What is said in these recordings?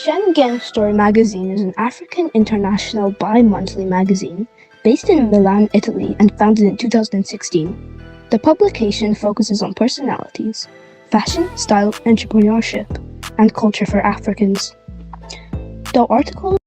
Schengen Story magazine is an African international bi-monthly magazine based in Milan, Italy, and founded in 2016. The publication focuses on personalities, fashion, style, entrepreneurship, and culture for Africans. The article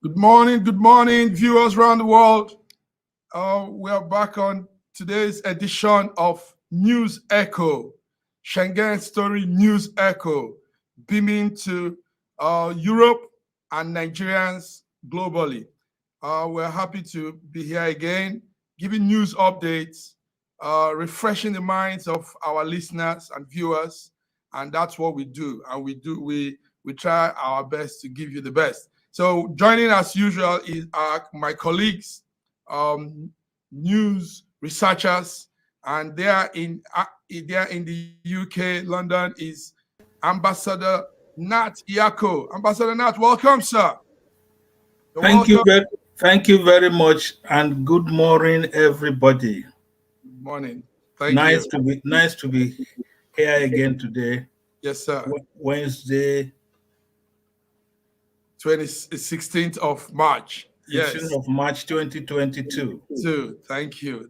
Good morning, viewers around the world. We are back on today's edition of News Echo, Schengen Story News Echo, beaming to Europe and Nigerians globally. We're happy to be here again, giving news updates, refreshing the minds of our listeners and viewers, and that's what we do. And we try our best to give you the best. So joining as usual is my colleagues, news researchers, and they are in the UK. London is Ambassador Nat Yako. Ambassador Nat, welcome, sir. Thank you very much, and good morning, everybody. Good morning. Thank you. Nice to be here again today. Yes, sir. Wednesday, 16th of March. 16th of March 2022. Thank you.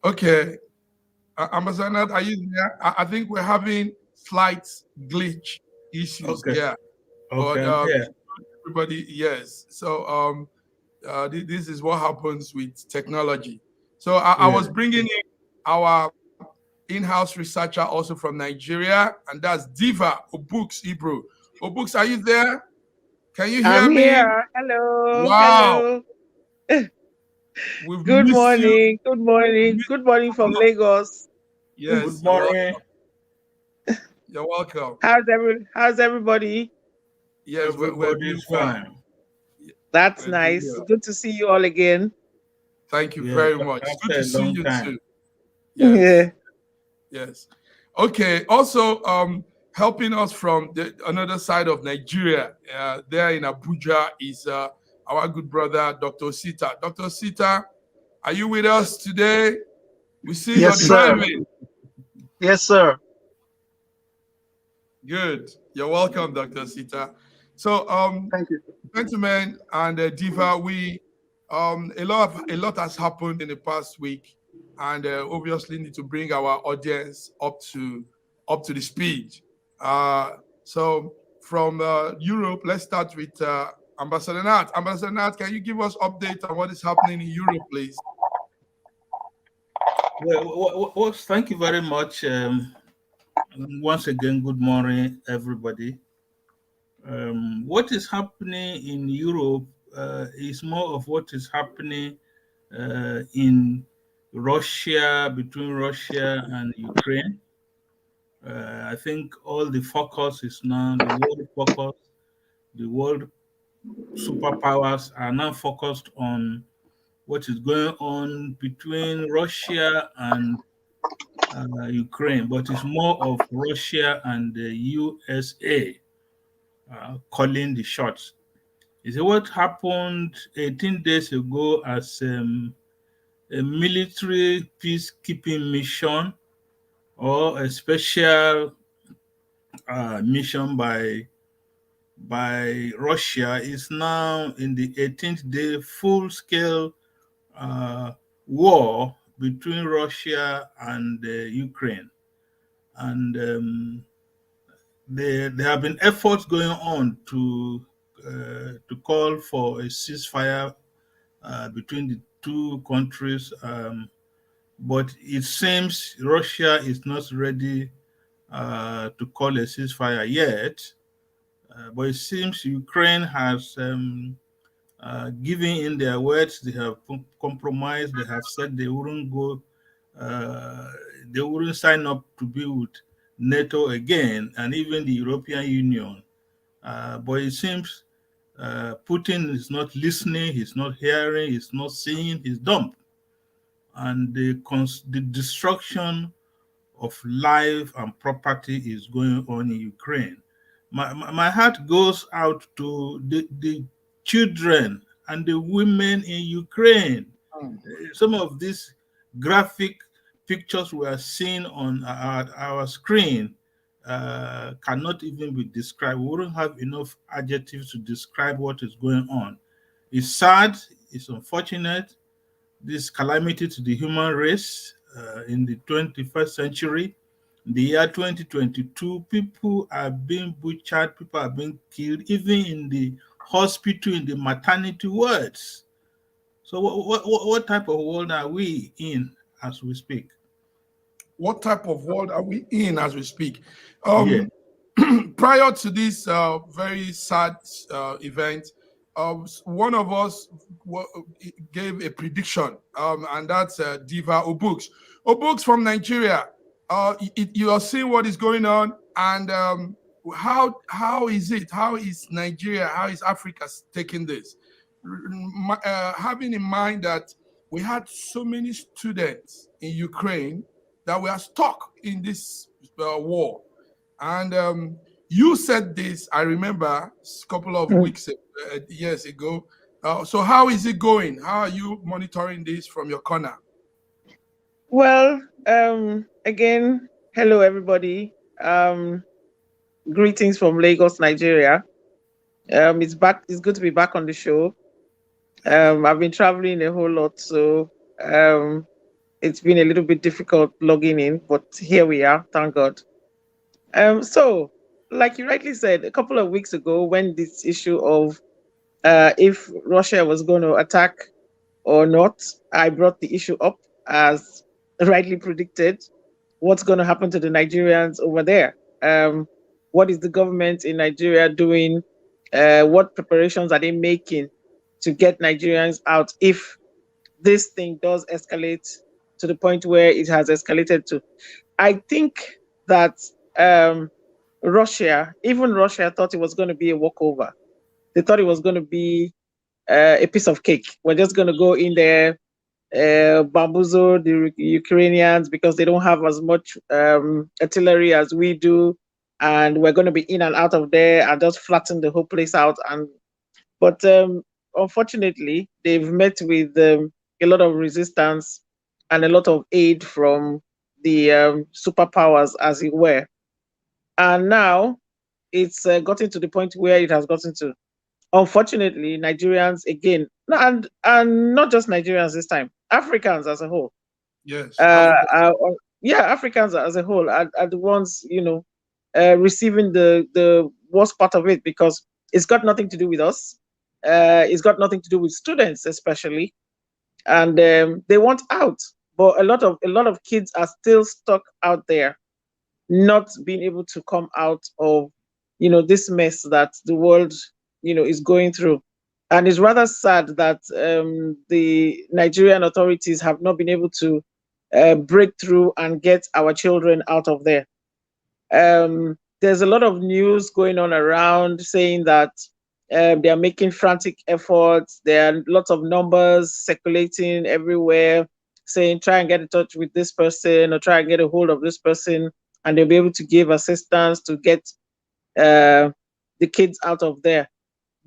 Okay. Ambassador Nat, are you there? I think we're having slight glitch issues. Okay. Yeah. Okay. But everybody, yes. So this is what happens with technology. So I was bringing in our in-house researcher also from Nigeria, and that's Diva Obuks Ibro. Obuks, are you there? Can you hear me? Here. Hello. Wow. Hello. We've Good missed morning. you. Good morning. Good morning from Lagos. Yes. Good morning. You're welcome. How's everybody? Yes, we're doing fine. That's nice. Good to see you all again. Thank you very much. Good to see you too. Yes. Yes. Okay. Also, helping us from another side of Nigeria, there in Abuja, is our good brother, Dr. Sita. Dr. Sita, are you with us today? We see you're driving. Yes, sir. Good. You're welcome, Dr. Sita. So, thank you, gentlemen and Diva, we a lot has happened in the past week, and obviously need to bring our audience up to the speed. So from Europe, let's start with Ambassador Nat. Ambassador Nat, can you give us update on what is happening in Europe, please? Well, thank you very much. Once again, good morning, everybody. What is happening in Europe is more of what is happening in Russia, between Russia and Ukraine. I think all the focus is now, the world focus the world superpowers are now focused on what is going on between Russia and Ukraine, but it's more of Russia and the USA calling the shots. You see what happened 18 days ago as a military peacekeeping mission or a special mission by Russia is now in the 18th day full-scale war between Russia and Ukraine. And there have been efforts going on to call for a ceasefire between the two countries, but it seems Russia is not ready to call a ceasefire yet. But it seems Ukraine has given in their words. They have compromised. They have said they wouldn't go. They wouldn't sign up to be with NATO again, and even the European Union. But it seems Putin is not listening. He's not hearing. He's not seeing. He's dumb, and the destruction of life and property is going on in Ukraine. My heart goes out to the children and the women in Ukraine. Some of these graphic pictures we are seeing on our screen cannot even be described. We wouldn't have enough adjectives to describe what is going on. It's sad, it's unfortunate, this calamity to the human race in the 21st century. In the year 2022, people are being butchered, people are being killed, even in the hospital, in the maternity wards. So what type of world are we in as we speak? What type of world are we in as we speak? Yeah. Prior to this very sad event, one of us gave a prediction, and that's Diva Obooks. Obooks from Nigeria. You are seeing what is going on, and how is it? How is Nigeria? How is Africa taking this? Having in mind that we had so many students in Ukraine that were stuck in this war, and you said this. I remember a couple of years ago. So how is it going? How are you monitoring this from your corner? Well, again, hello everybody. Greetings from Lagos, Nigeria. It's good to be back on the show. I've been traveling a whole lot, so it's been a little bit difficult logging in, but here we are, thank God. So, like you rightly said, a couple of weeks ago, when this issue of if Russia was going to attack or not, I brought the issue up as rightly predicted. What's going to happen to the Nigerians over there? What is the government in Nigeria doing? What preparations are they making to get Nigerians out if this thing does escalate to the point where it has escalated to? I think that Russia thought it was going to be a walkover. They thought it was going to be a piece of cake. We're just going to go in there, bamboozle the Ukrainians because they don't have as much artillery as we do, and we're going to be in and out of there and just flatten the whole place out. But unfortunately, they've met with a lot of resistance and a lot of aid from the superpowers, as it were. And now it's gotten to the point where it has gotten to. Unfortunately, Nigerians again, and not just Nigerians this time, Africans as a whole. Yes. Africans as a whole are the ones, receiving the worst part of it, because it's got nothing to do with us. It's got nothing to do with students, especially, and they want out. But a lot of kids are still stuck out there, not being able to come out of, this mess that the world, is going through. And it's rather sad that the Nigerian authorities have not been able to break through and get our children out of there. There's a lot of news going on around saying that They are making frantic efforts. There are lots of numbers circulating everywhere saying, try and get in touch with this person or try and get a hold of this person, and they'll be able to give assistance to get the kids out of there.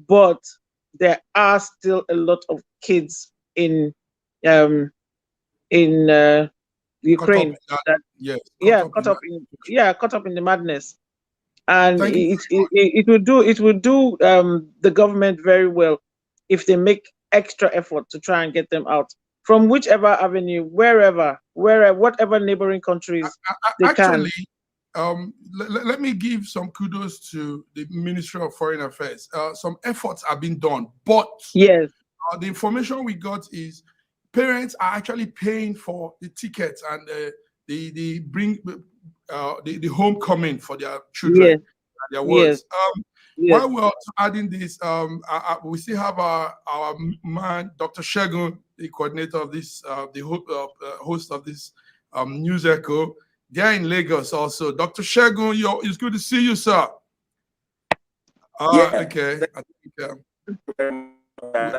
But there are still a lot of kids in Ukraine that caught up in the madness, and it will do the government very well if they make extra effort to try and get them out from whichever avenue, wherever, whatever neighboring countries they actually, can. Let me give some kudos to the Ministry of Foreign Affairs. Some efforts have been done, but yes, the information we got is parents are actually paying for the tickets and the homecoming for their children and their words. While we're adding this, we still have our man, Dr. Shegun, the coordinator of this, the host of this News Echo. They're in Lagos also. Dr. Shegun, it's good to see you, sir. Okay. I think,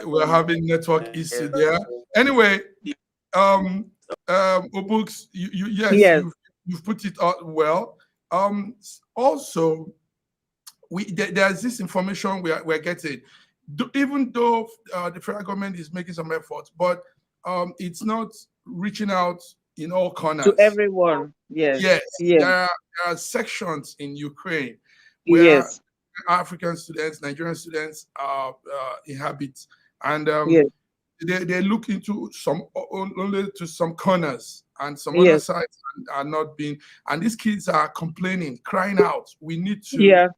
we're having network issue there. Anyway, Obux, you've put it out well. Also, there's this information we're getting, even though the federal government is making some efforts, but it's not reaching out in all corners to everyone. Yes. There are sections in Ukraine where African students, Nigerian students inhabit, and they look into only to some corners, and some other sides are not being. And these kids are complaining, crying out. We need to get out.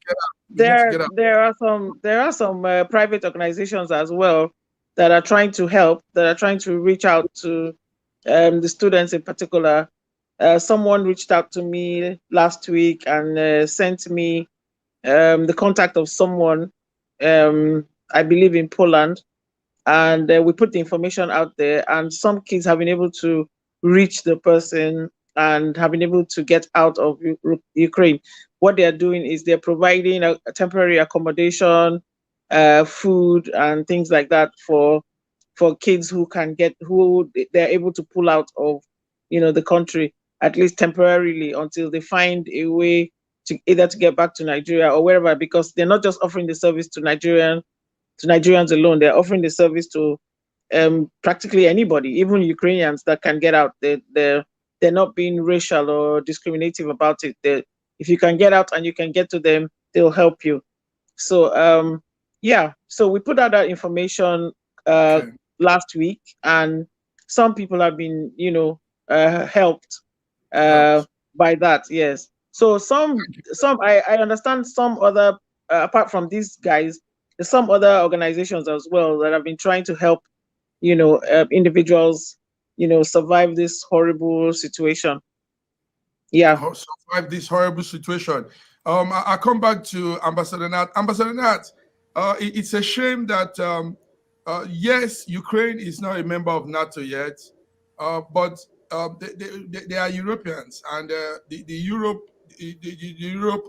There are some private organizations as well that are trying to help, that are trying to reach out to the students in particular. Someone reached out to me last week and sent me the contact of someone, I believe in Poland, and we put the information out there, and some kids have been able to reach the person and have been able to get out of Ukraine. What they are doing is they're providing a temporary accommodation, food, and things like that for kids who they're able to pull out of the country, at least temporarily, until they find a way to either to get back to Nigeria or wherever, because they're not just offering the service to Nigerians alone. They're offering the service to practically anybody, even Ukrainians that can get out. They're not being racial or discriminative about it. If you can get out and you can get to them, they'll help you. So so we put out that information last week, and some people have been helped by that. Yes. So I understand some other apart from these guys, there's some other organizations as well that have been trying to help individuals survive this horrible situation. Survive this horrible situation. I come back to Ambassador Nat. Ambassador Nat, it's a shame that yes, Ukraine is not a member of NATO yet, but they are Europeans, and the Europe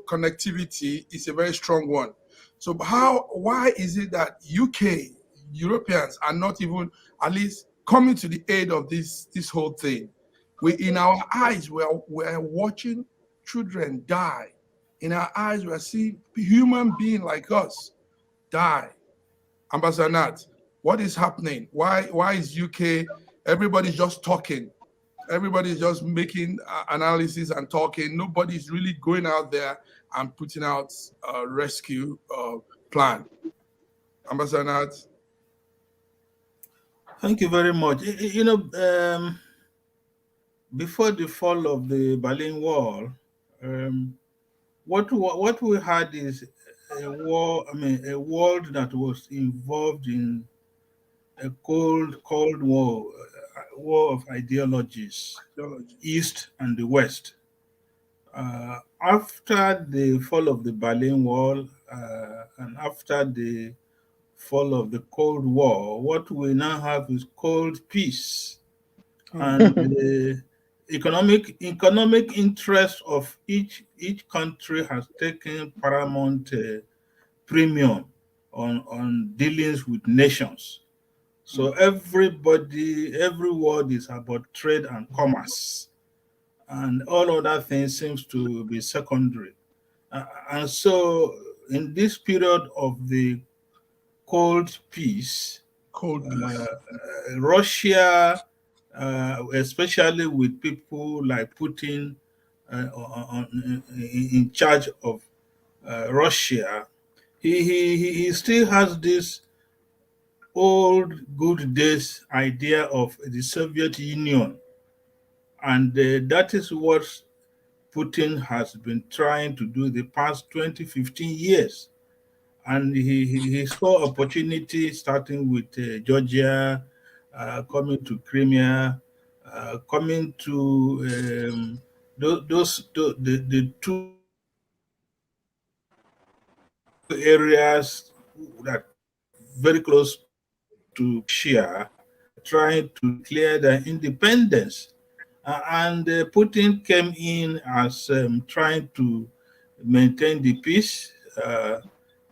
connectivity is a very strong one. So why is it that UK Europeans are not even at least coming to the aid of this whole thing? In our eyes, we're watching children die. In our eyes, we're seeing human beings like us die. Ambassador Nat, what is happening? Why is UK, everybody's just talking? Everybody's just making analysis and talking. Nobody's really going out there and putting out a rescue plan. Ambassador Nat? Thank you very much. Before the fall of the Berlin Wall, what we had is a world that was involved in a cold war of ideologies, East and the West. After the fall of the Berlin Wall and after the fall of the Cold War, what we now have is cold peace, and the economic interest of each country has taken paramount premium on dealings with nations. So every word is about trade and commerce, and all other things seems to be secondary. And so, in this period of the Cold Peace, Cold peace. Russia, especially with people like Putin in charge of Russia, he still has this old good days idea of the Soviet Union, and that is what Putin has been trying to do the past 20, 15 years. And he saw opportunity starting with Georgia, coming to Crimea, coming to the two areas that very close to Shia, trying to declare their independence. And Putin came in as trying to maintain the peace,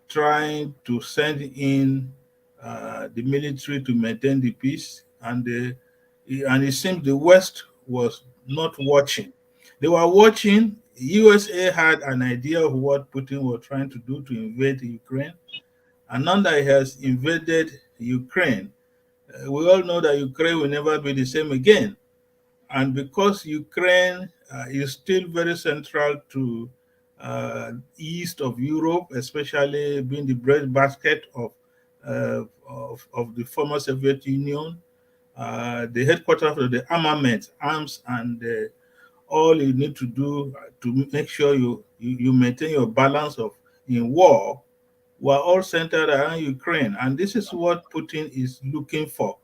trying to send in the military to maintain the peace, and it seems the West was not watching. They were watching. USA had an idea of what Putin was trying to do to invade Ukraine, and now that he has invaded Ukraine, we all know that Ukraine will never be the same again. And because Ukraine is still very central to east of Europe, especially being the breadbasket of the former Soviet Union, the headquarters of the arms, and all you need to do to make sure you maintain your balance of in war were all centered around Ukraine. And this is what Putin is looking for.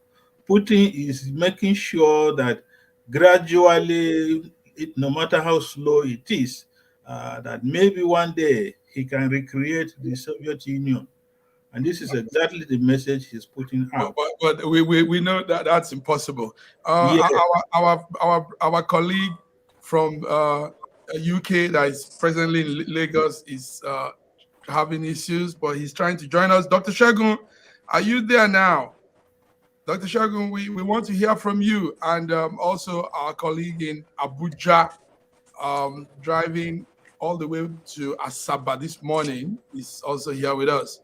Putin is making sure that gradually, no matter how slow it is, that maybe one day he can recreate the Soviet Union. And this is exactly the message he's putting out. But we know that that's impossible. Yeah. Our colleague from UK that is presently in Lagos is having issues, but he's trying to join us. Dr. Shagun, are you there now? Dr. Shagun, we want to hear from you, and also our colleague in Abuja, driving all the way to Asaba this morning, is also here with us.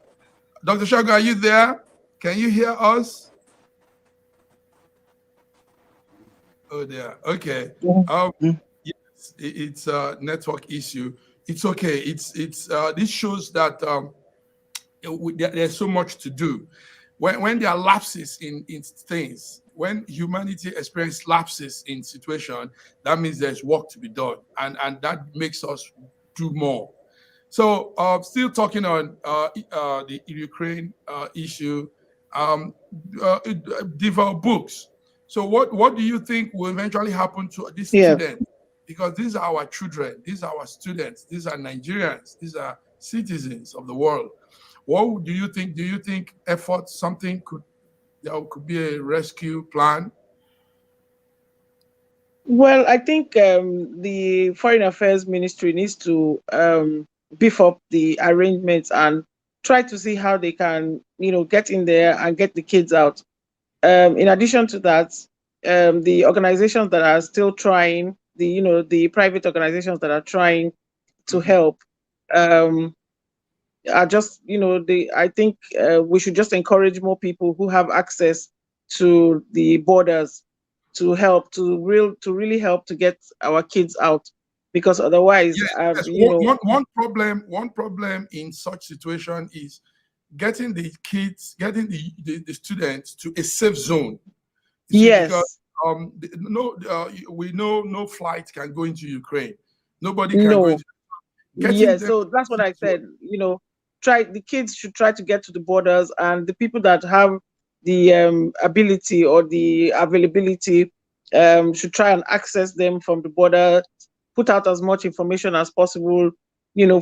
Dr. Shagun, are you there? Can you hear us? Oh, there. Okay. Yes, it's a network issue. It's okay. This shows that there's so much to do. When there are lapses in things, when humanity experiences lapses in situation, that means there's work to be done, and that makes us do more. So, still talking on the Ukraine issue, devout books. So, what do you think will eventually happen to these students? Because these are our children, these are our students, these are Nigerians, these are citizens of the world. What do you think? Do you think something could be a rescue plan? Well, I think the Foreign Affairs Ministry needs to beef up the arrangements and try to see how they can, get in there and get the kids out. In addition to that, the organizations that are still trying, the private organizations that are trying to help, are just, I think we should just encourage more people who have access to the borders to help, to really help to get our kids out, because otherwise, yes. One problem in such situation is getting the kids, getting the students to a safe zone. Because we know no flight can go into Ukraine. Nobody can go into. So that's what I said. The kids should try to get to the borders, and the people that have the ability or the availability should try and access them from the border, put out as much information as possible,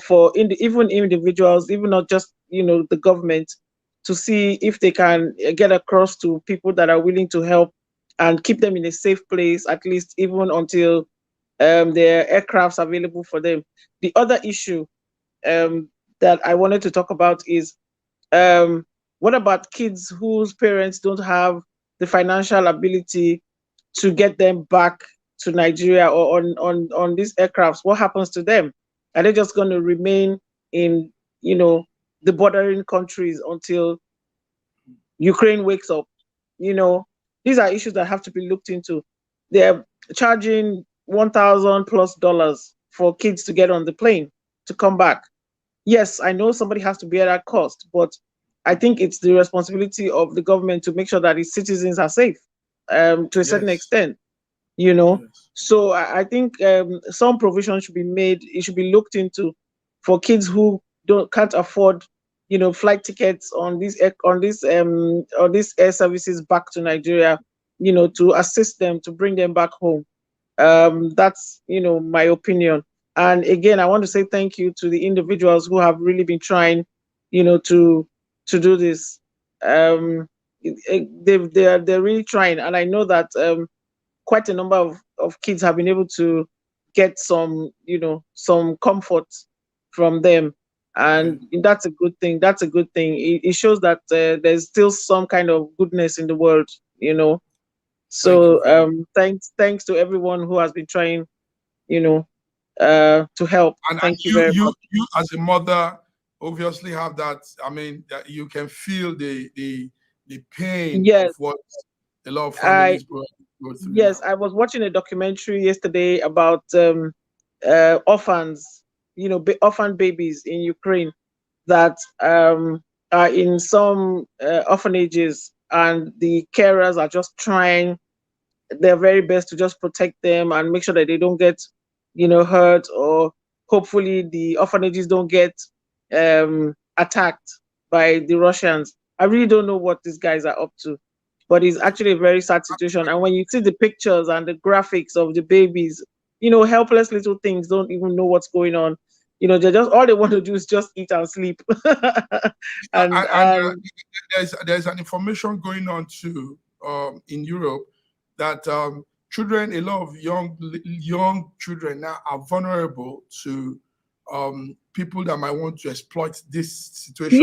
for even individuals, even not just, the government, to see if they can get across to people that are willing to help and keep them in a safe place, at least even until there are aircrafts available for them. The other issue that I wanted to talk about is What about kids whose parents don't have the financial ability to get them back to Nigeria or on these aircrafts? What happens to them? Are they just going to remain in, the bordering countries until Ukraine wakes up? These are issues that have to be looked into. They're charging $1,000+ for kids to get on the plane to come back. Yes, I know somebody has to bear that cost, but I think it's the responsibility of the government to make sure that its citizens are safe, to a certain extent. Yes. So I think some provision should be made. It should be looked into for kids who can't afford, flight tickets on these air services back to Nigeria. To assist them to bring them back home. That's my opinion. And again, I want to say thank you to the individuals who have really been trying, to do this. They're really trying, and I know that quite a number of kids have been able to get some comfort from them, and that's a good thing. That's a good thing. It shows that there's still some kind of goodness in the world. So thanks to everyone who has been trying, to help. Thank you very much. You as a mother obviously have that. I mean, that you can feel the pain Yes. of what a lot of families go through. Yes, I was watching a documentary yesterday about orphans, orphan babies in Ukraine that are in some orphanages, and the carers are just trying their very best to just protect them and make sure that they don't get, hurt, or hopefully the orphanages don't get attacked by the Russians. I really don't know what these guys are up to, but it's actually a very sad situation. And when you see the pictures and the graphics of the babies, helpless little things, don't even know what's going on. They just, all they want to do is just eat and sleep. and there's an information going on too in Europe that children, a lot of young children now are vulnerable to people that might want to exploit this situation.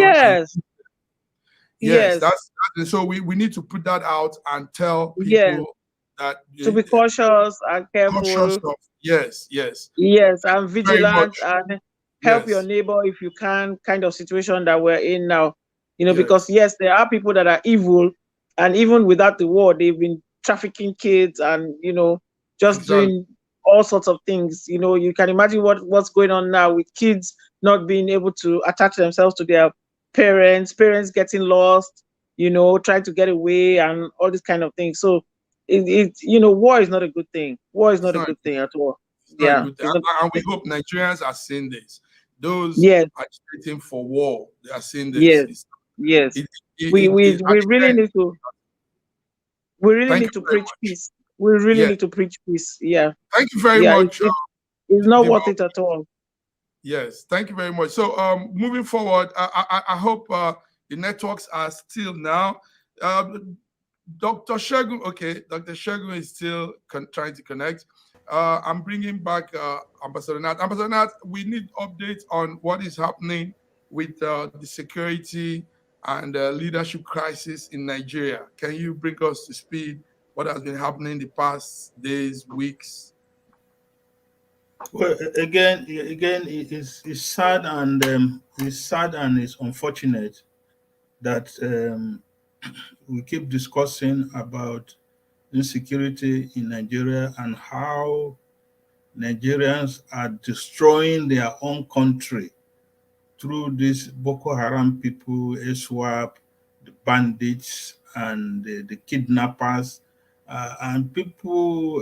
Yes. That's so we need to put that out and tell people that to be cautious and careful. Yes, and vigilant, and help your neighbor if you can, kind of situation that we're in now. Because yes, there are people that are evil, and even without the war, they've been trafficking kids and just doing all sorts of things. You can imagine what's going on now with kids not being able to attach themselves to their parents getting lost, trying to get away, and all this kind of thing. So war is not a good thing. War is not a good thing at all. And we hope Nigerians are seeing this. Those agitating for war, they are seeing this. Yes. We really need to. We really need to preach peace. We really need to preach peace. Yeah. Thank you very much. It's not worth it at all. Yes, thank you very much. So moving forward, I hope the networks are still now. Dr. Shegun, Dr. Shegun is still trying to connect. I'm bringing back Ambassador Nat. Ambassador Nat, we need updates on what is happening with the security and leadership crisis in Nigeria. Can you bring us to speed what has been happening the past days, weeks? Well, again, it's sad and it's unfortunate that we keep discussing about insecurity in Nigeria and how Nigerians are destroying their own country through these Boko Haram people, ISWAP, the bandits, and the kidnappers, and people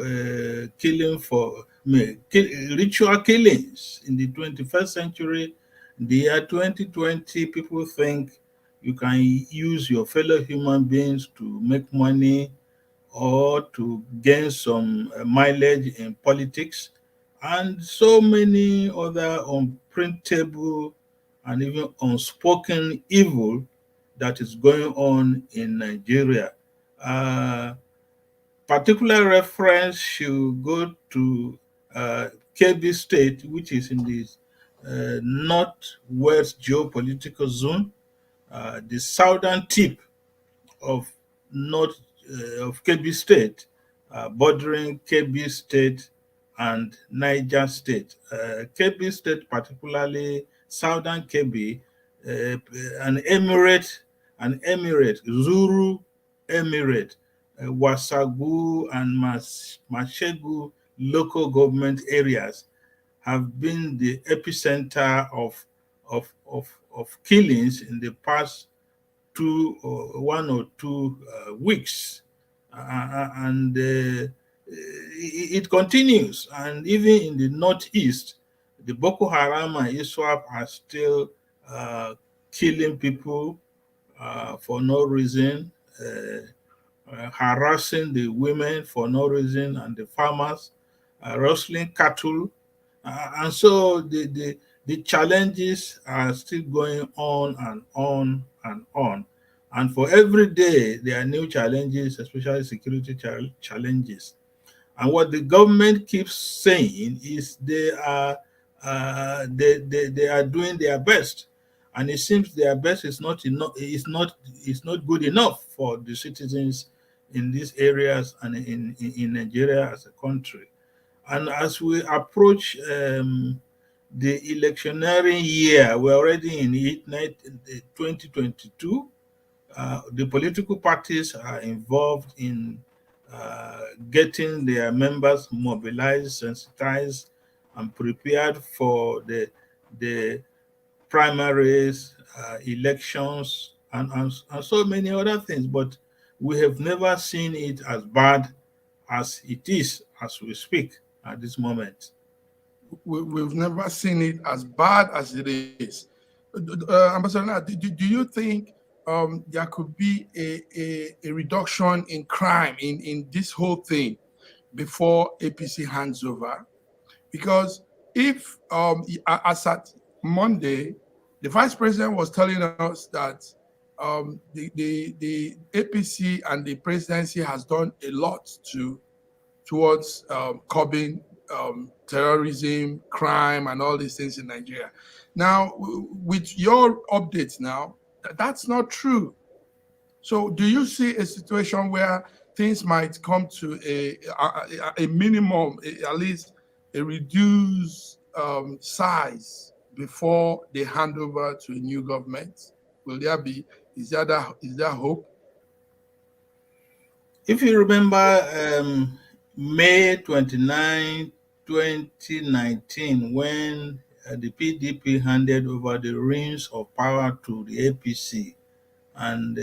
killing for ritual killings in the 21st century. In the year 2020, people think you can use your fellow human beings to make money or to gain some mileage in politics, and so many other unprintable and even unspoken evil that is going on in Nigeria. Particular reference should go to Kebbi State, which is in the northwest geopolitical zone. the southern tip of North of Kebbi State, bordering Kebbi State and Niger State. Kebbi State, particularly southern Kebbi, an emirate, Zuru Emirate, Wasagu and Mashegu local government areas have been the epicenter of killings in the past 1 or 2 weeks, and it continues. And even in the northeast, the Boko Haram and ISWAP are still killing people for no reason, harassing the women for no reason, and the farmers, rustling cattle. And so the challenges are still going on and on and on. And for every day, there are new challenges, especially security challenges. And what the government keeps saying is they are doing their best, and it seems their best is not enough. Is not good enough for the citizens in these areas and in Nigeria as a country. And as we approach the electioneering year, we're already in 2022. The political parties are involved in getting their members mobilized, sensitized, and prepared for the primaries, elections, and so many other things. But we have never seen it as bad as it is as we speak at this moment. We've never seen it as bad as it is. Ambassador, do you think there could be a reduction in crime in this whole thing before APC hands over? Because if, as at Monday, the vice president was telling us that the APC and the presidency has done a lot towards curbing terrorism, crime, and all these things in Nigeria. Now, with your updates now, that's not true. So do you see a situation where things might come to a minimum, at least a reduced size before they hand over to a new government? Will there be, is there hope? If you remember May 29, 2019, when the PDP handed over the reins of power to the APC, and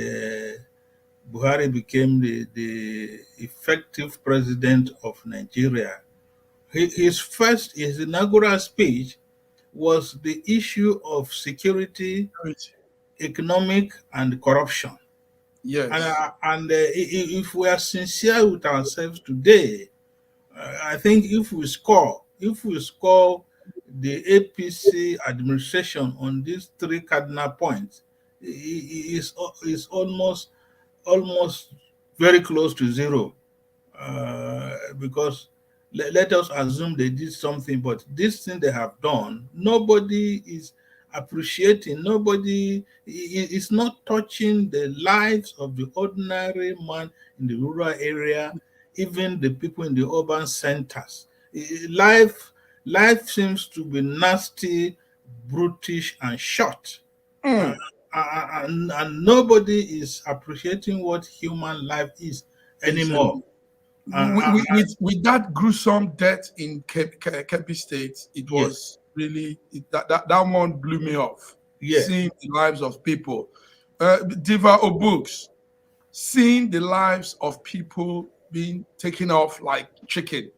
Buhari became the effective president of Nigeria, his inaugural speech was the issue of security, economic, and corruption. Yes. And if we are sincere with ourselves today, I think if we score the APC administration on these three cardinal points, it is almost very close to zero. Because let us assume they did something, but this thing they have done, nobody is appreciating. Nobody is not touching the lives of the ordinary man in the rural area, even the people in the urban centers. Life seems to be nasty, brutish, and short. And nobody is appreciating what human life is anymore. With that gruesome death in Kebbi State, it was really that one blew me off. Yes. Seeing the lives of people, Diva Obooks, seeing the lives of people being taken off like chicken.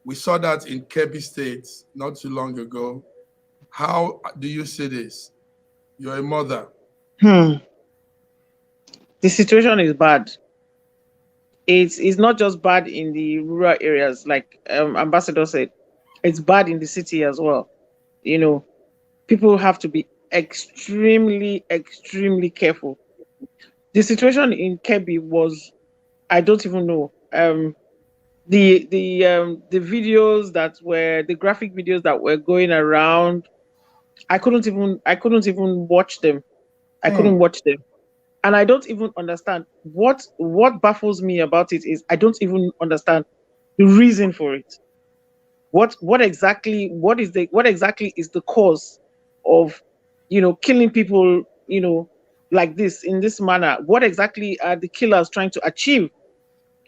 We saw that in Kebbi State not too long ago. How do you see this? You're a mother. The situation is bad. It's not just bad in the rural areas, like Ambassador said. It's bad in the city as well. You know, people have to be extremely, extremely careful. The situation in Kebbi was, I don't even know. The videos that were, the graphic videos that were going around, I couldn't even watch them. I couldn't watch them. And I don't even understand what baffles me about it is I don't even understand the reason for it. What exactly is the cause of killing people like this in this manner? What exactly are the killers trying to achieve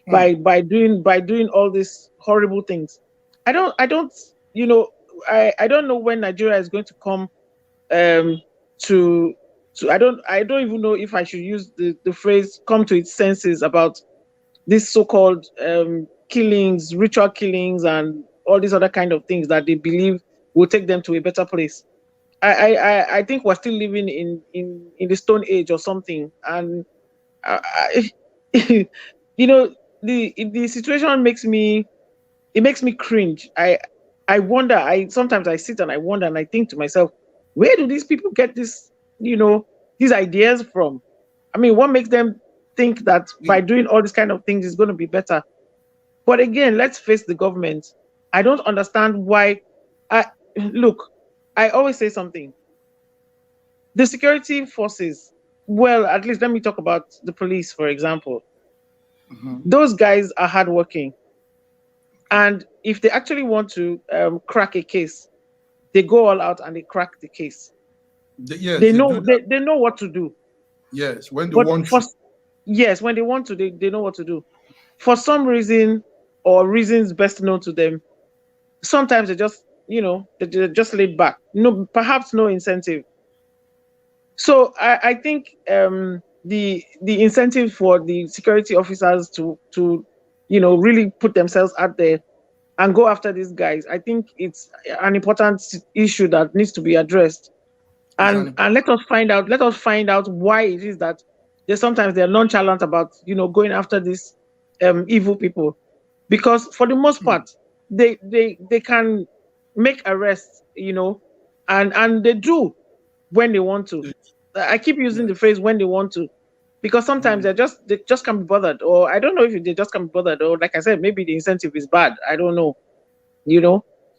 by doing all these horrible things? I don't I don't know when Nigeria is going to come to I don't even know if I should use the phrase come to its senses about these so-called killings, ritual killings, and all these other kind of things that they believe will take them to a better place. I think we're still living in the Stone Age or something, and I, the situation makes me cringe. I wonder. I sometimes I sit and I wonder and I think to myself, where do these people get these ideas from? I mean, what makes them think that by doing all these kind of things is going to be better? But again, let's face the government. I don't understand why. Look, I always say something. The security forces, well, at least let me talk about the police, for example. Those guys are hardworking. And if they actually want to crack a case, they go all out and they crack the case. Yes, they know they know what to do. Yes, when they But want to. yes, when they want to, they know what to do. For some reason or reasons best known to them, sometimes they just they're just laid back. No, perhaps no incentive. So I think the incentive for the security officers to really put themselves out there and go after these guys, I think it's an important issue that needs to be addressed. And let us find out why it is that sometimes they're nonchalant about going after these evil people, because for the most part they can make arrests, and they do when they want to. I keep using the phrase when they want to, because sometimes they just can't be bothered, or I don't know if they just can't be bothered, or like I said, maybe the incentive is bad. I don't know,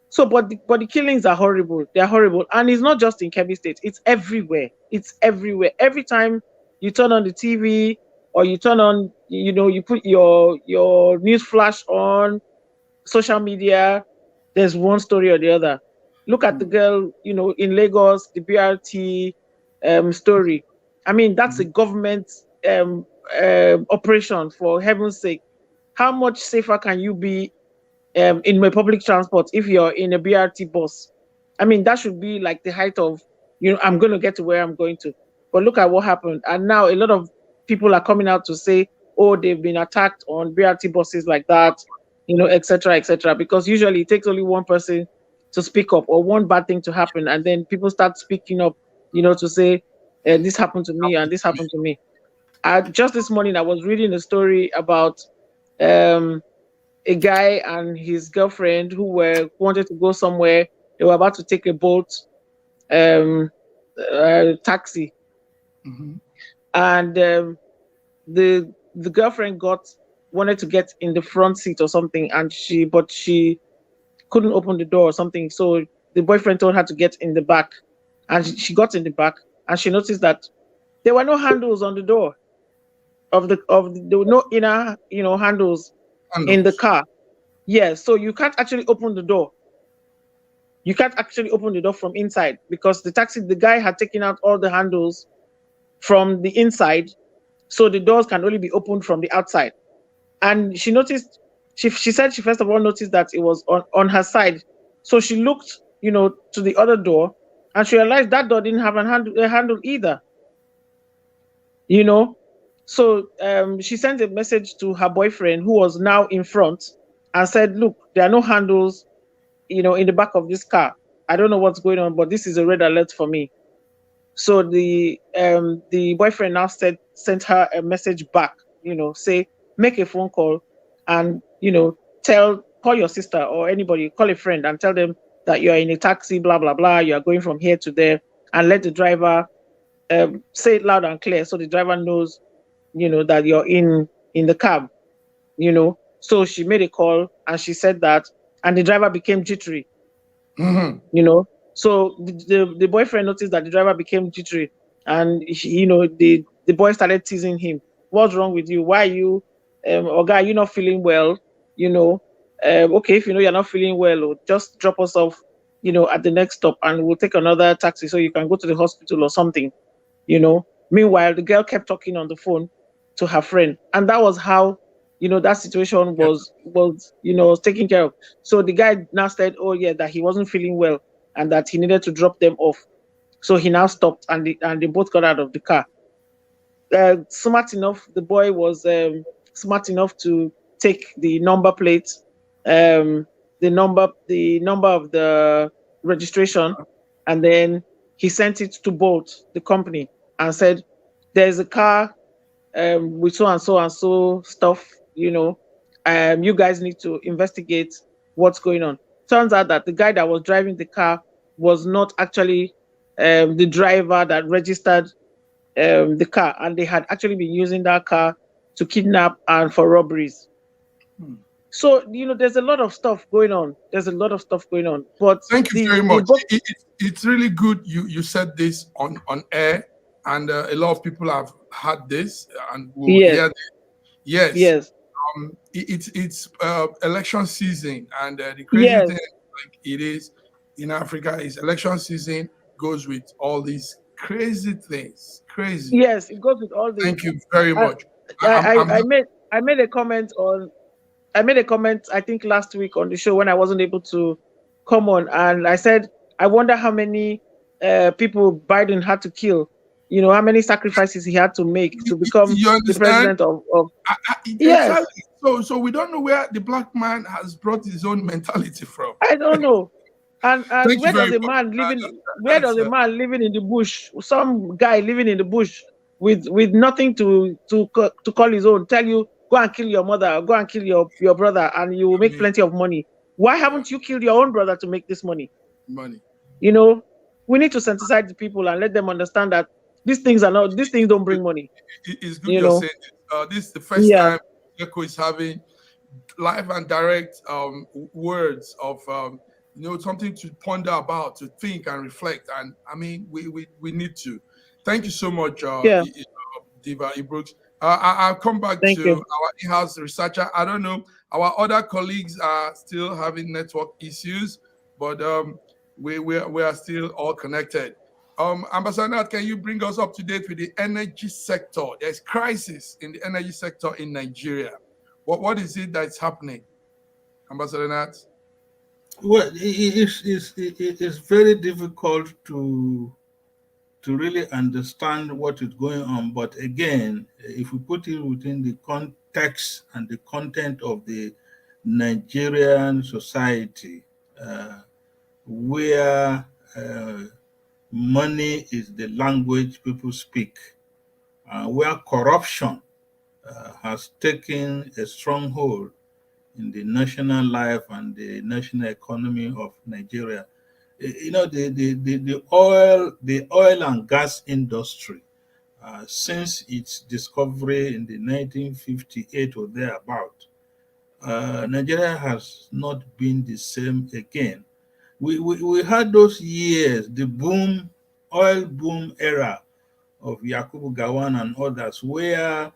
So, but the killings are horrible. They are horrible, and it's not just in Kebbi State. It's everywhere. It's everywhere. Every time you turn on the TV or you turn on, you put your news flash on social media, there's one story or the other. Look at the girl, in Lagos, the BRT story. I mean, that's a government operation, for heaven's sake. How much safer can you be in my public transport if you're in a BRT bus? I mean, that should be like the height of, I'm going to get to where I'm going to. But look at what happened. And now a lot of people are coming out to say, oh, they've been attacked on BRT buses like that, et cetera, because usually it takes only one person to speak up or one bad thing to happen. And then people start speaking up, to say, this happened to me and this happened to me. Just this morning, I was reading a story about a guy and his girlfriend who wanted to go somewhere. They were about to take a boat, taxi, and the girlfriend wanted to get in the front seat or something, and she couldn't open the door or something. So the boyfriend told her to get in the back, and she got in the back, and she noticed that there were no handles on the door there were no inner handles in the car. Yeah, so you can't actually open the door. You can't actually open the door from inside, because the guy had taken out all the handles from the inside, so the doors can only be opened from the outside. And she noticed, she said she first of all noticed that it was on her side. So she looked, to the other door, and she realized that door didn't have a handle either. So she sent a message to her boyfriend, who was now in front, and said, look, there are no handles, in the back of this car. I don't know what's going on, but this is a red alert for me. So the boyfriend now sent her a message back, say, make a phone call and, call your sister or anybody, call a friend and tell them that you're in a taxi, blah, blah, blah. You are going from here to there, and let the driver say it loud and clear so the driver knows, that you're in the cab, So she made a call and she said that, and the driver became jittery, So the boyfriend noticed that the driver became jittery. and the boy started teasing him. What's wrong with you? Why are you, Oga, you not feeling well? You know, okay, if you know you're not feeling well, or just drop us off, at the next stop, and we'll take another taxi so you can go to the hospital or something. Meanwhile, the girl kept talking on the phone to her friend, and that was how that situation Yeah. was taken care of. So the guy now said, oh yeah, that he wasn't feeling well and that he needed to drop them off. So he now stopped, and they both got out of the car. Smart enough, the boy was smart enough to take the number plate, the number of the registration, and then he sent it to Bolt, the company, and said, "There's a car with so and so stuff. You guys need to investigate what's going on." Turns out that the guy that was driving the car was not actually the driver that registered the car, and they had actually been using that car to kidnap and for robberies. Hmm. So there's a lot of stuff going on. There's a lot of stuff going on. But Thank you the very the much. book, It's really good you said this on air, and a lot of people have had this and will yes, hear this. Yes, yes, it's election season, and the crazy yes, thing, like it is in Africa, is election season goes with all these crazy things. Crazy. yes. It goes with all this. Thank you very And much. I'm I made a comment I think last week on the show when I wasn't able to come on, and I said I wonder how many people Biden had to kill. How many sacrifices he had to make to become you the understand? president of. Yes, Exactly. So we don't know where the black man has brought his own mentality from. I don't know. And Thank you where very does a much. man living where That's does a man living in the bush, some guy living in the bush with nothing to call his own, tell you go and kill your mother, or go and kill your brother, and you will I make mean, plenty of money? Why yeah, haven't you killed your own brother to make this money? money. You know, we need to sensitize the people and let them understand that these things don't bring money. It's good You you're know, saying this. This is the first yeah, time Echo is having live and direct words of something to ponder about, to think and reflect. And I mean, we need to. Thank you so much, yeah. Diva Ibrooks. I'll come back Thank to you. our in-house researcher. I don't know, our other colleagues are still having network issues, but we are still all connected. Ambassador, can you bring us up to date with the energy sector? There's crisis in the energy sector in Nigeria. What is it that's happening, Ambassador Nat? Well, it's very difficult to really understand what is going on. But again, if we put it within the context and the content of the Nigerian society, where money is the language people speak, where corruption has taken a stronghold in the national life and the national economy of Nigeria. The oil and gas industry, since its discovery in the 1958 or thereabout, Nigeria has not been the same again. We had those years, the oil boom era of Yakubu Gawan and others, where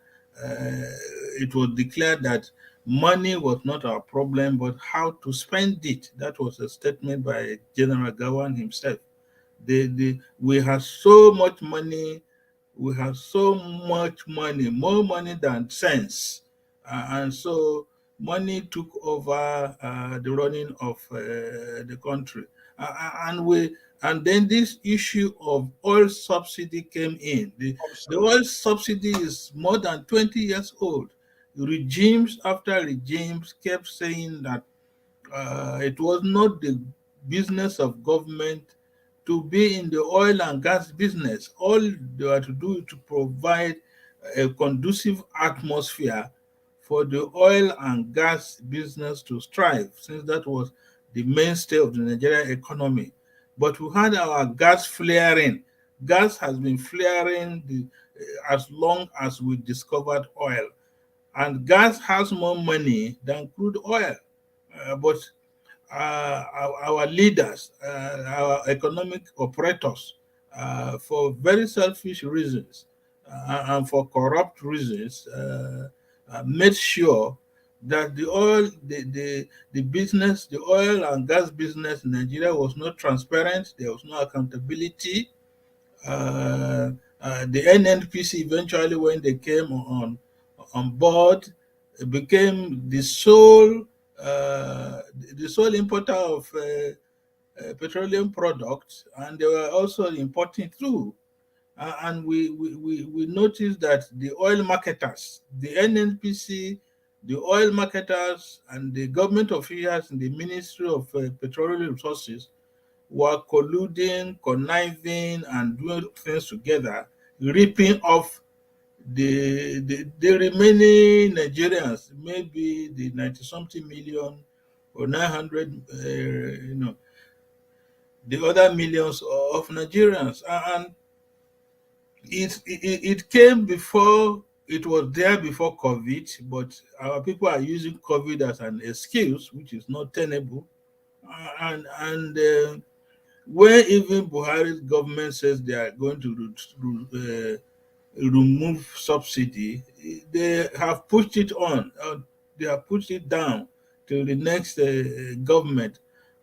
it was declared that money was not our problem, but how to spend it. That was a statement by General Gawan himself. We have so much money, more money than sense. And so money took over the running of the country. And then this issue of oil subsidy came in. The oil subsidy is more than 20 years old. Regimes after regimes kept saying that it was not the business of government to be in the oil and gas business. All they were to do is to provide a conducive atmosphere for the oil and gas business to strive, since that was the mainstay of the Nigerian economy. But we had our gas flaring. Gas has been flaring as long as we discovered oil. And gas has more money than crude oil. But our leaders, our economic operators, for very selfish reasons and for corrupt reasons, made sure that the oil, the business, the oil and gas business in Nigeria was not transparent. There was no accountability. The NNPC eventually, when they came on board, became the sole importer of petroleum products, and they were also importing too. And we noticed that the oil marketers, the NNPC, the oil marketers, and the government officials in the Ministry of Petroleum Resources were colluding, conniving, and doing things together, ripping off the remaining Nigerians, maybe the 90 something million or 900, the other millions of Nigerians. And it came before, it was there before COVID, but our people are using COVID as an excuse, which is not tenable. And when even Buhari's government says they are going to remove subsidy, they have pushed it on, they have pushed it down to the next government.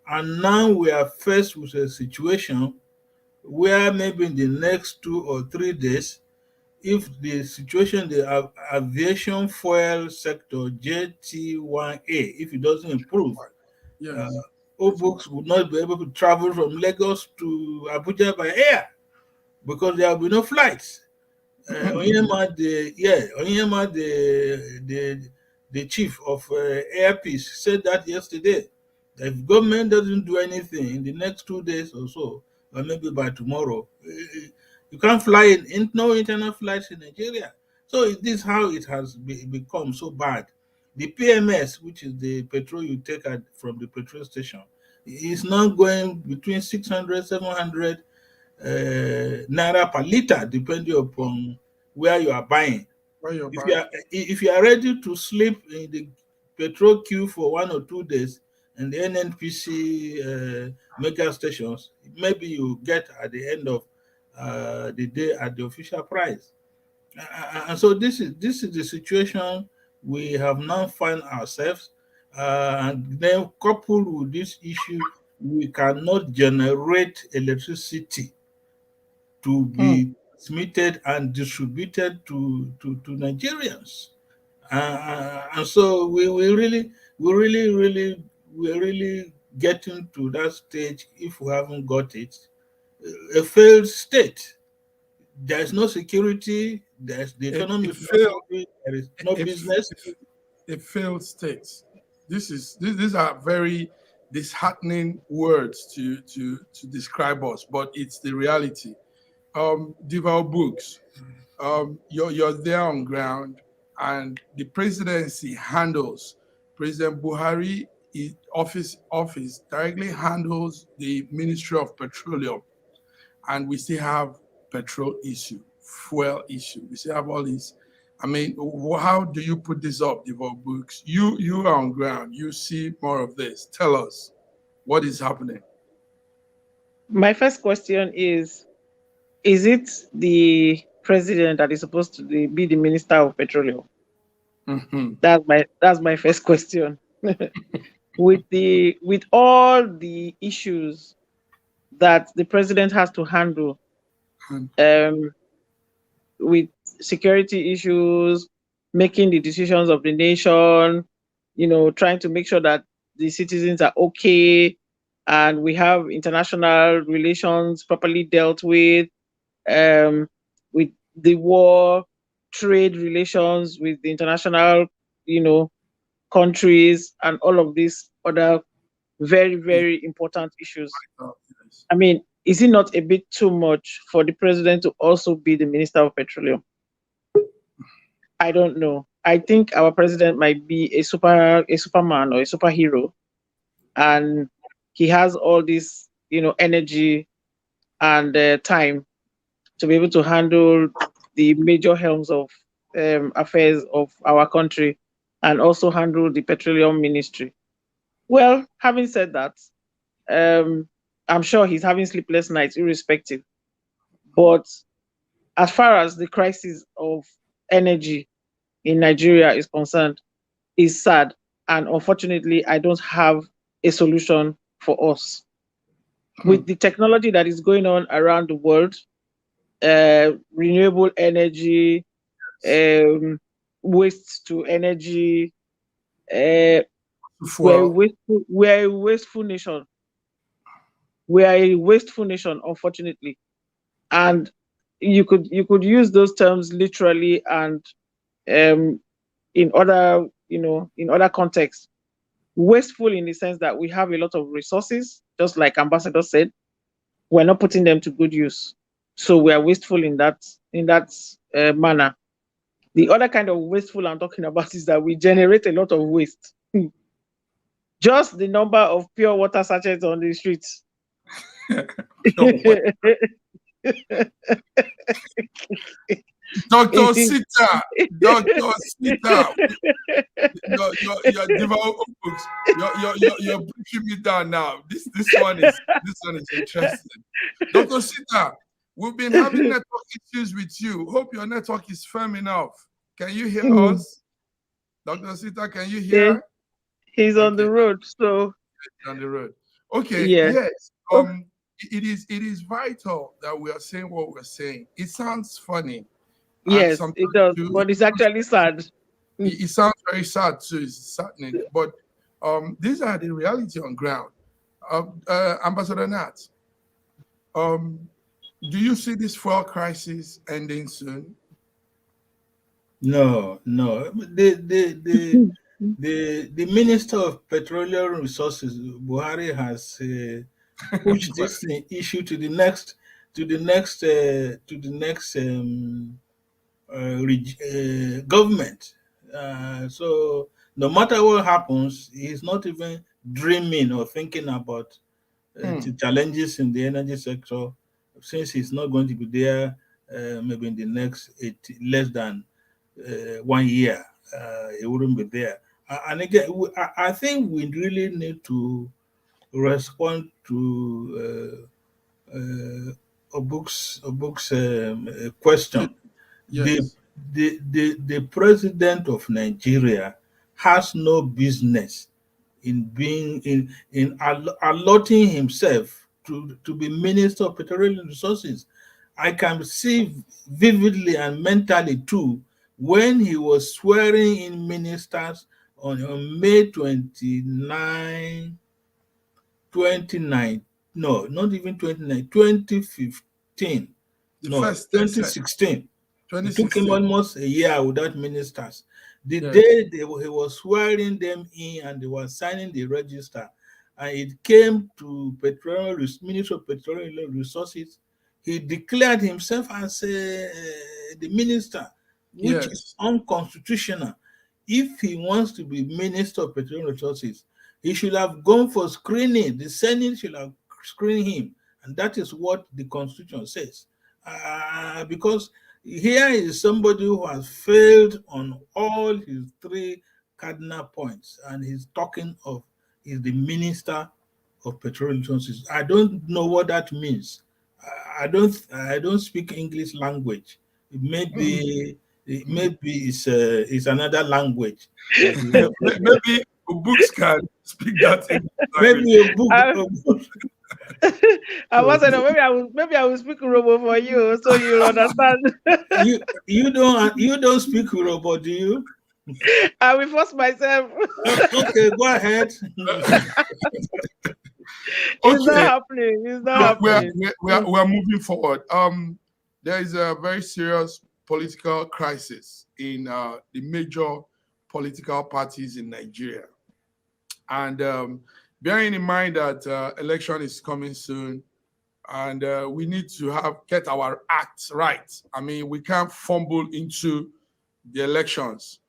And now we are faced with a situation where maybe in the next 2 or 3 days, if the situation, the aviation fuel sector, JT1A, if it doesn't improve, Yes. Obooks would not be able to travel from Lagos to Abuja by air because there will be no flights. Onyema, the chief of Air Peace, said that yesterday. That if government doesn't do anything in the next 2 days or so, or maybe by tomorrow, you can't fly no internal flights in Nigeria. So this is how it has become so bad. The PMS, which is the petrol you take from the petrol station, is now going between 600, 700 naira per liter, depending upon where you are buying. Where you're If you are ready to sleep in the petrol queue for 1 or 2 days in the NNPC mega stations, maybe you get at the end of the day at the official price. And so this is the situation we have now found ourselves. And then coupled with this issue, we cannot generate electricity to be transmitted and distributed to Nigerians. And so we're really getting to that stage, if we haven't got it, a failed state. There's no security, there's the economy is not moving, there is no business. A failed state. These are very disheartening words to describe us, but it's the reality. Deval Books, you're there on ground, and the presidency handles President Buhari. Office directly handles the Ministry of Petroleum, and we still have petrol issue, fuel issue. We still have all these. I mean, how do you put this up, Deval Books? You are on ground. You see more of this. Tell us what is happening. My first question is it the president that is supposed to be the Minister of Petroleum? Mm-hmm. That's my first question. With all the issues that the president has to handle, with security issues, making the decisions of the nation, trying to make sure that the citizens are okay, and we have international relations properly dealt with the war, trade relations with the international, countries, and all of these other very, very important issues. I mean, is it not a bit too much for the president to also be the Minister of Petroleum? I don't know. I think our president might be a superman or a superhero, and he has all this, energy and time to be able to handle the major helms of affairs of our country, and also handle the petroleum ministry. Well, having said that, I'm sure he's having sleepless nights, irrespective. But as far as the crisis of energy in Nigeria is concerned, is sad. And unfortunately, I don't have a solution for us. With the technology that is going on around the world, renewable energy, waste to energy, we're a wasteful nation. We are a wasteful nation, unfortunately. And you could use those terms literally and in other contexts. Wasteful in the sense that we have a lot of resources, just like Ambassador said, we're not putting them to good use. So we are wasteful in that manner. The other kind of wasteful I'm talking about is that we generate a lot of waste. Just the number of pure water sachets on the streets. Dr. Sita, you're you're breaking me down now. This one is interesting. Dr. Sita, we've been having network issues with you. Hope your network is firm enough. Can you hear us? Dr. Sita, can you hear? He's on the road, so on the road. Okay, yes. It is vital that we are saying what we're saying. It sounds funny. Yes, it does, but it's actually sad. It sounds very sad too. It's saddening, but these are the reality on ground. Ambassador Nat, do you see this fuel crisis ending soon? No. The Minister of Petroleum Resources, Buhari, has pushed this issue to the next government. So no matter what happens, he's not even dreaming or thinking about the challenges in the energy sector, since he's not going to be there maybe in the next less than 1 year. He wouldn't be there. And again, I think we really need to respond to a book's question. Yes. The president of Nigeria has no business in being in allotting himself to be Minister of Petroleum Resources. I can see vividly and mentally too when he was swearing in ministers on May 29, 2015. No, 2016. It took him almost a year without ministers. The day he was swearing them in and they were signing the register, and it came to Minister of Petroleum Resources, he declared himself as the minister, which is unconstitutional. If he wants to be Minister of Petroleum Resources, he should have gone for screening. The Senate should have screened him, and that is what the Constitution says. Because here is somebody who has failed on all his three cardinal points, and he's talking of is the Minister of Petroleum Resources. I don't know what that means. I don't speak English language. Maybe it's another language. Maybe books can speak that. Maybe a book. Maybe I will speak Urobo for you, so you'll understand. you don't speak Urobo, do you? I will force myself. Okay, go ahead. It's not happening. It's not happening. We're moving forward. There is a very serious political crisis in the major political parties in Nigeria, and bearing in mind that election is coming soon, and we need to get our acts right. I mean, we can't fumble into the elections.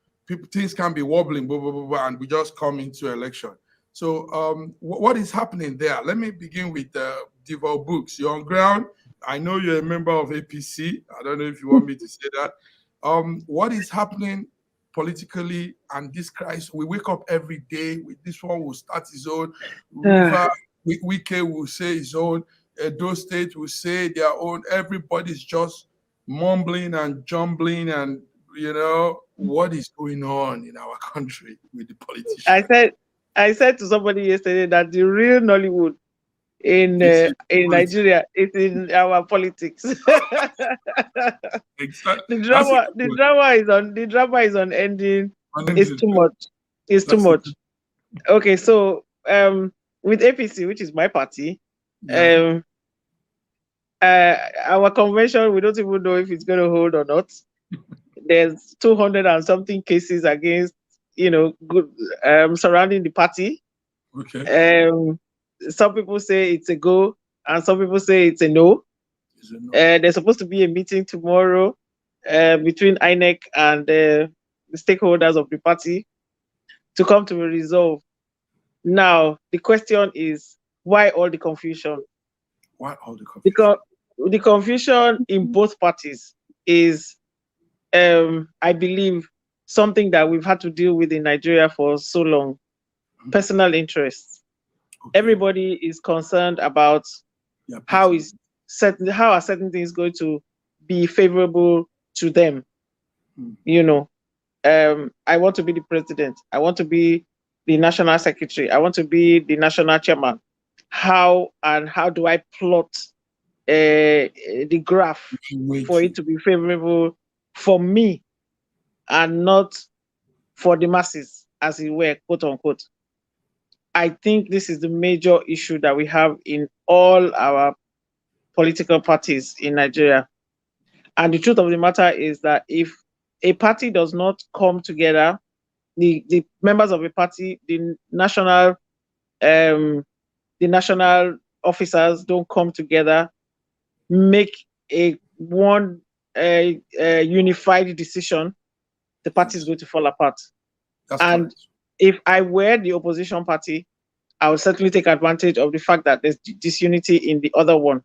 Things can be wobbling, blah, blah, blah, blah, and we just come into election. So what is happening there? Let me begin with Deval Books. You're on ground. I know you're a member of APC. I don't know if you want me to say that. What is happening politically and this crisis? We wake up every day with this one will start his own. Wike will say his own. Edo State will say their own. Everybody's just mumbling and jumbling, and what is going on in our country with the politicians. I said to somebody yesterday that the real Nollywood in Nigeria is in our politics. Exactly. The drama is on ending. It's too much. It's too much. Okay, so with APC, which is my party, our convention, we don't even know if it's going to hold or not. There's 200 and something cases against, good surrounding the party. Okay. Some people say it's a go, and some people say it's a no. There's supposed to be a meeting tomorrow between INEC and the stakeholders of the party to come to a resolve. Now, the question is, why all the confusion? Why all the confusion? Because the confusion in both parties is, I believe, something that we've had to deal with in Nigeria for so long. Personal interests. Okay. Everybody is concerned about how are certain things going to be favorable to them. I want to be the president. I want to be the national secretary. I want to be the national chairman. How do I plot the graph for it to be favorable for me and not for the masses, as it were, quote unquote? I think this is the major issue that we have in all our political parties in Nigeria. And the truth of the matter is that if a party does not come together, the members of a party, the national officers don't come together, make a unified decision, the party is going to fall apart. That's correct. If I were the opposition party, I would certainly take advantage of the fact that there's disunity in the other one.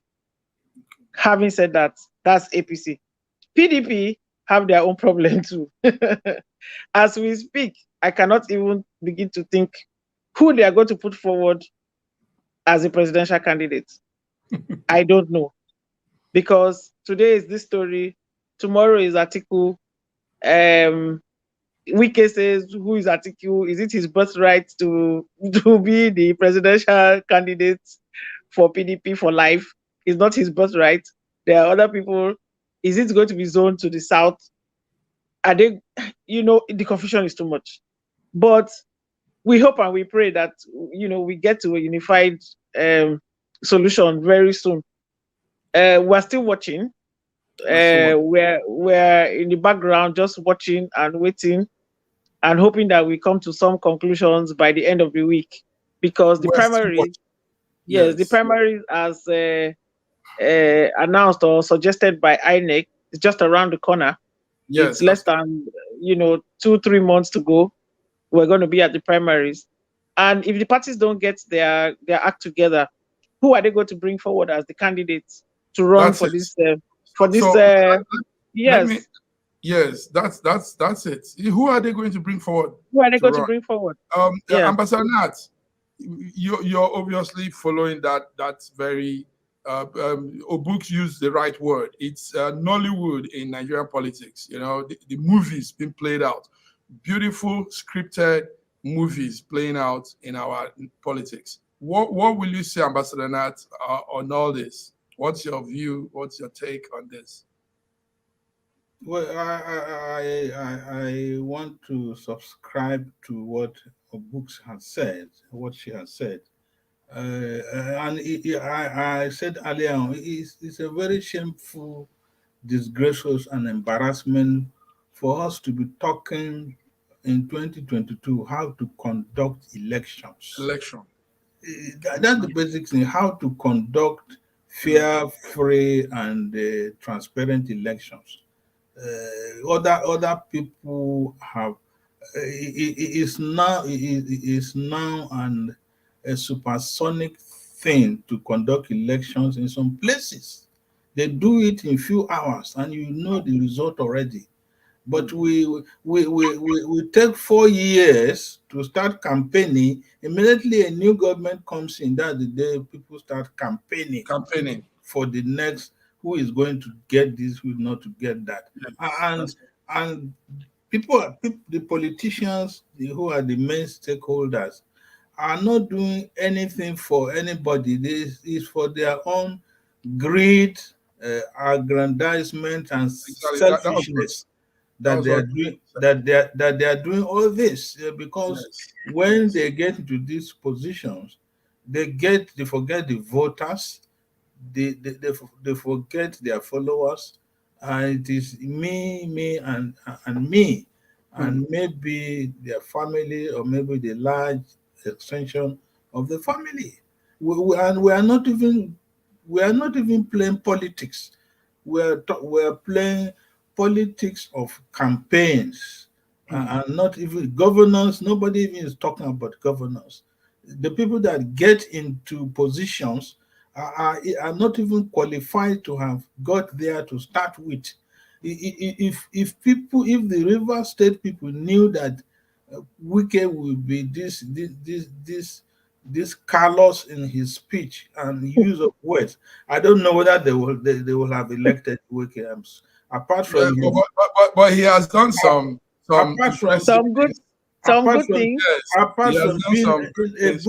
Having said that, that's APC. PDP have their own problem too. As we speak, I cannot even begin to think who they are going to put forward as a presidential candidate. I don't know. Because today is this story, tomorrow is Atiku. Wike says, who is Atiku? Is it his birthright to be the presidential candidate for PDP for life? It's not his birthright. There are other people. Is it going to be zoned to the south? Are they, the confusion is too much. But we hope and we pray that, we get to a unified solution very soon. We're still watching. We're in the background just watching and waiting and hoping that we come to some conclusions by the end of the week, because the primaries, the primaries as announced or suggested by INEC is just around the corner. Yes, it's less than 2-3 months to go. We're going to be at the primaries, and if the parties don't get their act together, who are they going to bring forward as the candidates to run for this? Yes, that's it. Who are they going to bring forward? To bring forward? Ambassador Nat, you're obviously following that. That's very. Obuk used the right word. It's Nollywood in Nigerian politics. The movies being played out, beautiful scripted movies playing out in our politics. What will you say, Ambassador Nat, on all this? What's your view? What's your take on this? Well, I want to subscribe to what Obuk has said, what she has said. I said earlier on, it's a very shameful, disgracious, and embarrassment for us to be talking in 2022 how to conduct elections. That's the basic thing, how to conduct fair, free, and transparent elections. Other people have is now a supersonic thing to conduct elections in some places. They do it in few hours, and you know the result already. But we take 4 years to start campaigning. Immediately a new government comes in, that's the day people start campaigning for the next, who is going to get this, who is not to get that. Yes, And people, the politicians who are the main stakeholders, are not doing anything for anybody. This is for their own greed, aggrandizement, and exactly. That was selfishness that was they are what doing that they are doing all this, because yes. when they get into these positions, they forget the voters, they forget their followers, and it is me, and me, and maybe their family, or maybe the large extension of the family. And we are not even playing politics. We're playing politics of campaigns, and not even governance. Nobody even is talking about governance. The people that get into positions are not even qualified to have got there to start with. If the River State people knew that Wike will be this callous in his speech and use of words, I don't know whether they will have elected Wike. Apart Yeah, from his, but he has done some apart from impressive Some good, things. some apart good from things. Yes, he apart has from done being some good a things.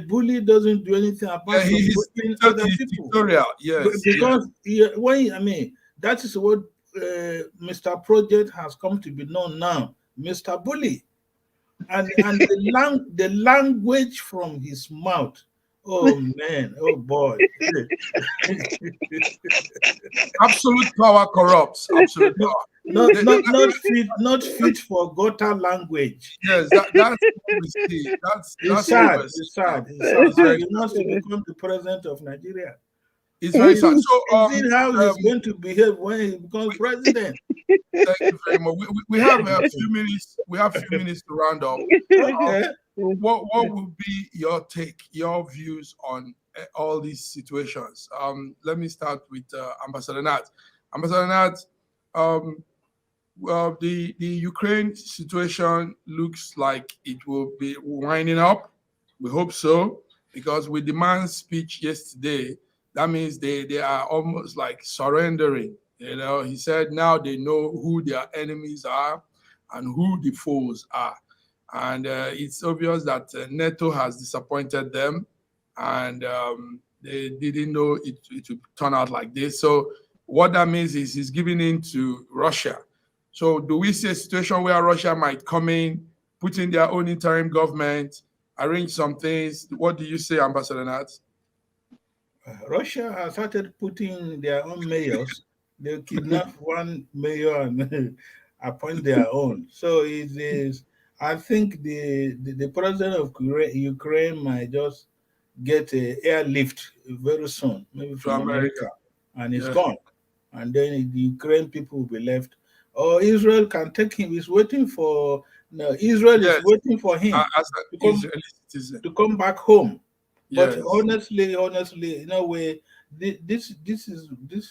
bully doesn't do anything apart Yeah, from he's bullying other he's people. dictatorial. Yes, yes, Because that is what Mr. Project has come to be known now, Mr. Bully, and the language from his mouth. Oh man, oh boy. absolute power corrupts. Absolute power. Not fit for gutter language. Yes, that's what we see. It's That's what sad. we're seeing It's now. sad. It's sad. It's very He sad. wants to become the president of Nigeria. It's very sad. So Is it how he's um going to behave when he becomes president? thank you very much. We have a few minutes. We have a few minutes to round up. Okay. What would be your take, your views on all these situations? Let me start with Ambassador Nat. Ambassador Nat, um, well, the Ukraine situation looks like it will be winding up. We hope so, because with the man's speech yesterday, that means they are almost like surrendering. You know, he said now they know who their enemies are and who the foes are. And it's obvious that NATO has disappointed them, and they didn't know it would turn out like this. So what that means is he's giving in to Russia. So do we see a situation where Russia might come in, put in their own interim government, arrange some things? What do you say, Ambassador Nat? Russia has started putting their own mayors. They kidnap one mayor and appoint their own. So it is. I think the president of Ukraine might just get a airlift very soon, maybe To from America? America, and it's Yeah. gone. And then the Ukraine people will be left. Or Israel can take him. He's waiting for. No, Israel is Yes, waiting for him as to an come Israeli citizen. back home. But Yes. honestly, in a way, this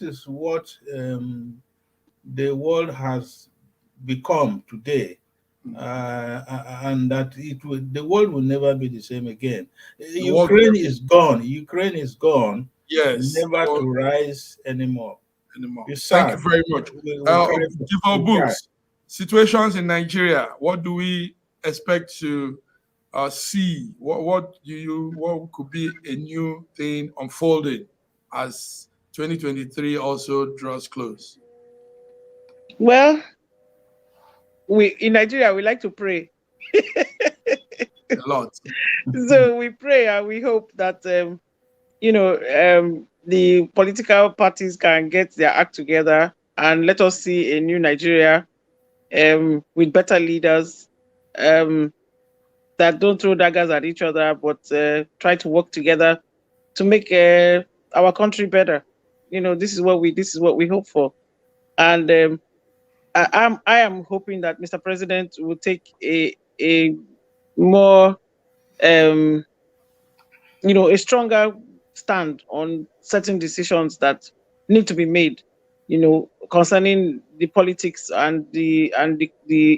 is what the world has become today, and that the world will never be the same again. The world, Ukraine is gone. Ukraine is gone, yes, the never world to rise anymore. anymore. It's Thank you sad. very much. We cry Give our we cry. books. Situations in Nigeria. What do we expect to see? What could be a new thing unfolding as 2023 also draws close? Well, we in Nigeria we like to pray. A lot. So we pray and we hope that the political parties can get their act together and let us see a new Nigeria with better leaders that don't throw daggers at each other, but try to work together to make our country better. This is what we hope for, and I am hoping that Mr. President will take a more a stronger stand on certain decisions that need to be made. concerning the politics and the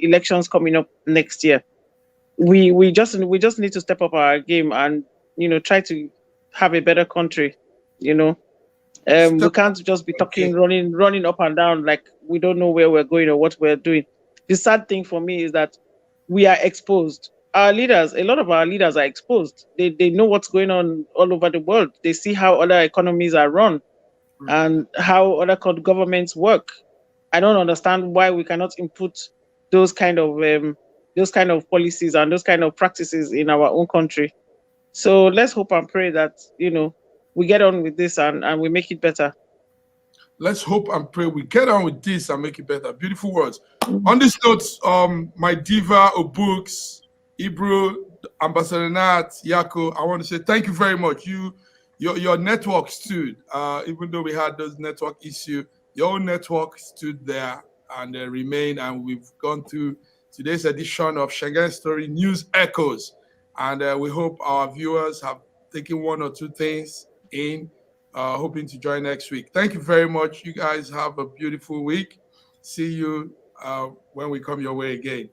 elections coming up next year. We just need to step up our game and try to have a better country. We can't just be talking, running up and down like we don't know where we're going or what we're doing. The sad thing for me is that we are exposed. Our leaders, a lot of our leaders are exposed. They know what's going on all over the world. They see how other economies are run and how other governments work. I don't understand why we cannot input those kind of policies and those kind of practices in our own country. So let's hope and pray that we get on with this and we make it better. Let's hope and pray we get on with this and make it better. Beautiful words. On this note, my diva of books, Ibro, Ambassador Nat, Yako, I want to say thank you very much. Your network stood, even though we had those network issues, your own network stood there and remained, and we've gone through today's edition of Schengen Story News Echoes. And we hope our viewers have taken one or two things in, hoping to join next week. Thank you very much. You guys have a beautiful week. See you when we come your way again.